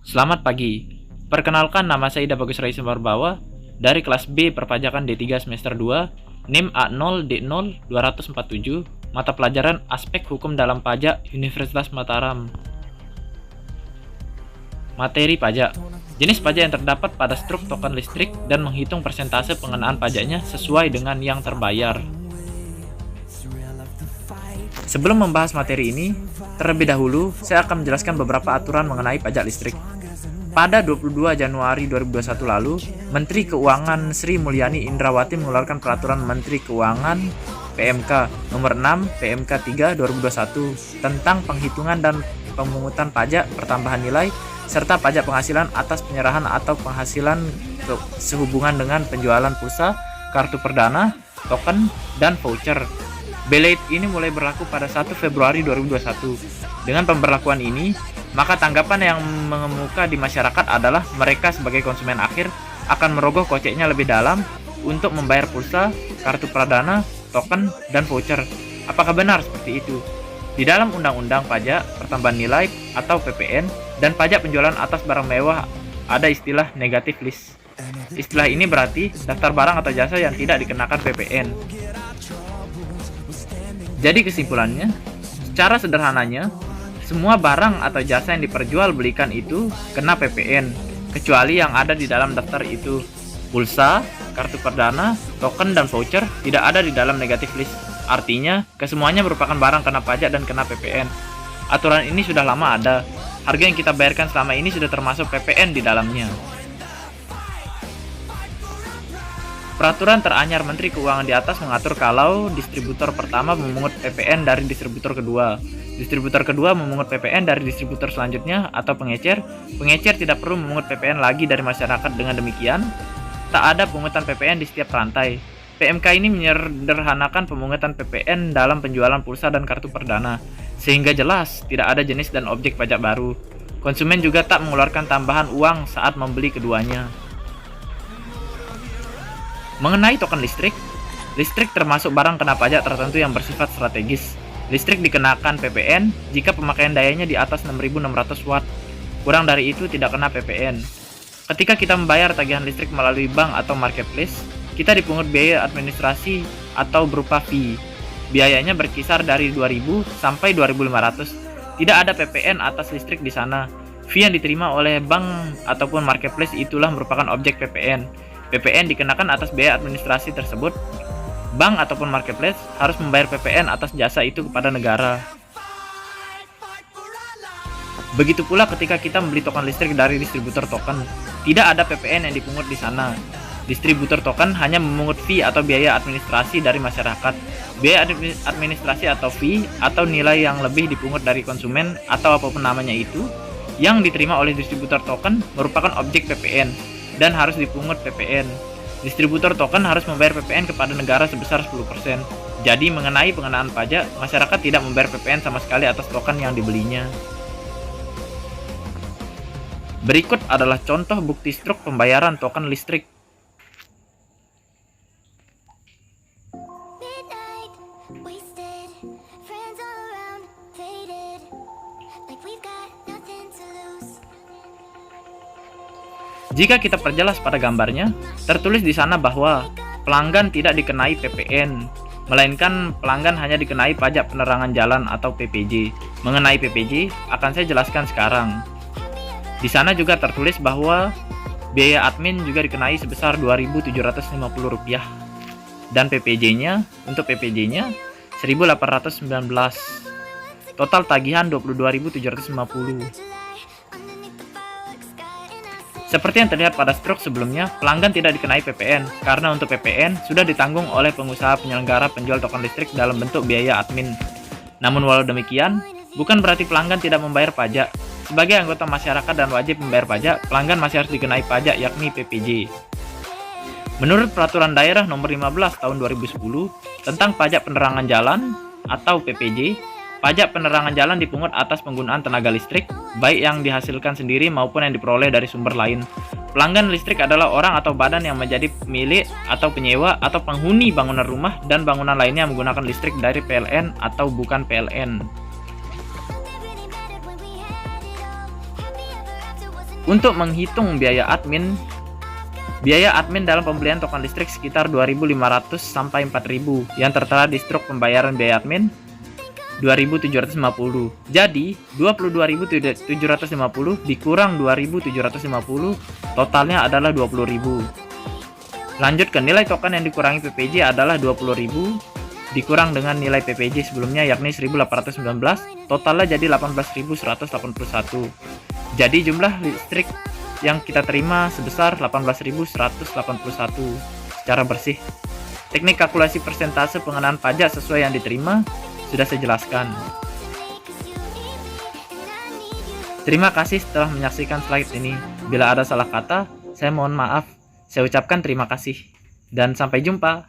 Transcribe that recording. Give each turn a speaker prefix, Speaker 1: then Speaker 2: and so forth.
Speaker 1: Selamat pagi. Perkenalkan, nama saya Ida Bagus Raisa Marbawa dari kelas B Perpajakan D3 semester 2, NIM A0D0247, mata pelajaran Aspek Hukum dalam Pajak, Universitas Mataram. Materi pajak. Jenis pajak yang terdapat pada struk token listrik dan menghitung persentase pengenaan pajaknya sesuai dengan yang terbayar. Sebelum membahas materi ini, terlebih dahulu saya akan menjelaskan beberapa aturan mengenai pajak listrik. Pada 22 Januari 2021 lalu, Menteri Keuangan Sri Mulyani Indrawati mengeluarkan Peraturan Menteri Keuangan PMK Nomor 6 PMK 3 2021 tentang penghitungan dan pemungutan pajak pertambahan nilai serta pajak penghasilan atas penyerahan atau penghasilan sehubungan dengan penjualan pulsa, kartu perdana, token, dan voucher. Belait ini mulai berlaku pada 1 Februari 2021. Dengan pemberlakuan ini, maka tanggapan yang mengemuka di masyarakat adalah mereka sebagai konsumen akhir akan merogoh koceknya lebih dalam untuk membayar pulsa, kartu perdana, token, dan voucher. Apakah benar seperti itu? Di dalam Undang-Undang Pajak Pertambahan Nilai atau PPN dan pajak penjualan atas barang mewah ada istilah negative list. Istilah ini berarti daftar barang atau jasa yang tidak dikenakan PPN. Jadi kesimpulannya, secara sederhananya, semua barang atau jasa yang diperjualbelikan itu kena PPN, kecuali yang ada di dalam daftar itu. Pulsa, kartu perdana, token, dan voucher tidak ada di dalam negative list. Artinya, kesemuanya merupakan barang kena pajak dan kena PPN. Aturan ini sudah lama ada. Harga yang kita bayarkan selama ini sudah termasuk PPN di dalamnya. Peraturan teranyar Menteri Keuangan di atas mengatur kalau distributor pertama memungut PPN dari distributor kedua. Distributor kedua memungut PPN dari distributor selanjutnya atau pengecer. Pengecer tidak perlu memungut PPN lagi dari masyarakat. Dengan demikian, tak ada pungutan PPN di setiap rantai. PMK ini menyederhanakan pemungutan PPN dalam penjualan pulsa dan kartu perdana, sehingga jelas tidak ada jenis dan objek pajak baru. Konsumen juga tak mengeluarkan tambahan uang saat membeli keduanya. Mengenai token listrik, listrik termasuk barang kena pajak tertentu yang bersifat strategis. Listrik dikenakan PPN jika pemakaian dayanya di atas 6.600 watt. Kurang dari itu tidak kena PPN. Ketika kita membayar tagihan listrik melalui bank atau marketplace, kita dipungut biaya administrasi atau berupa fee. Biayanya berkisar dari 2.000 sampai 2.500. Tidak ada PPN atas listrik di sana. Fee yang diterima oleh bank ataupun marketplace itulah merupakan objek PPN. PPN dikenakan atas biaya administrasi tersebut. Bank ataupun marketplace harus membayar PPN atas jasa itu kepada negara. Begitu pula ketika kita membeli token listrik dari distributor token, tidak ada PPN yang dipungut di sana. Distributor token hanya memungut fee atau biaya administrasi dari masyarakat. Biaya administrasi atau fee atau nilai yang lebih dipungut dari konsumen atau apapun namanya itu yang diterima oleh distributor token merupakan objek PPN dan harus dipungut PPN. Distributor token harus membayar PPN kepada negara sebesar 10%. Jadi mengenai pengenaan pajak, masyarakat tidak membayar PPN sama sekali atas token yang dibelinya. Berikut adalah contoh bukti struk pembayaran token listrik. Jika kita perjelas pada gambarnya, tertulis di sana bahwa pelanggan tidak dikenai PPN, melainkan pelanggan hanya dikenai pajak penerangan jalan atau PPJ. Mengenai PPJ, akan saya jelaskan sekarang. Di sana juga tertulis bahwa biaya admin juga dikenai sebesar Rp2.750 dan PPJ-nya, untuk PPJ-nya 1.819. Total tagihan Rp22.750. Seperti yang terlihat pada struk sebelumnya, pelanggan tidak dikenai PPN karena untuk PPN sudah ditanggung oleh pengusaha penyelenggara penjual token listrik dalam bentuk biaya admin. Namun walau demikian, bukan berarti pelanggan tidak membayar pajak. Sebagai anggota masyarakat dan wajib membayar pajak, pelanggan masih harus dikenai pajak yakni PPJ. Menurut Peraturan Daerah Nomor 15 Tahun 2010 tentang Pajak Penerangan Jalan atau PPJ, pajak penerangan jalan dipungut atas penggunaan tenaga listrik, baik yang dihasilkan sendiri maupun yang diperoleh dari sumber lain. Pelanggan listrik adalah orang atau badan yang menjadi pemilik atau penyewa atau penghuni bangunan rumah dan bangunan lainnya yang menggunakan listrik dari PLN atau bukan PLN. Untuk menghitung biaya admin dalam pembelian token listrik sekitar 2.500 sampai 4.000 yang tertera di struk pembayaran biaya admin 2.750. Jadi 22.750 dikurang 2.750 totalnya adalah 20.000. Lanjut ke nilai token yang dikurangi PPJ adalah 20.000 dikurang dengan nilai PPJ sebelumnya yakni 1.819, totalnya jadi 18.181. Jadi jumlah listrik yang kita terima sebesar 18.181 secara bersih. Teknik kalkulasi persentase pengenaan pajak sesuai yang diterima sudah saya jelaskan. Terima kasih telah menyaksikan slide ini. Bila ada salah kata, saya mohon maaf. Saya ucapkan terima kasih dan sampai jumpa.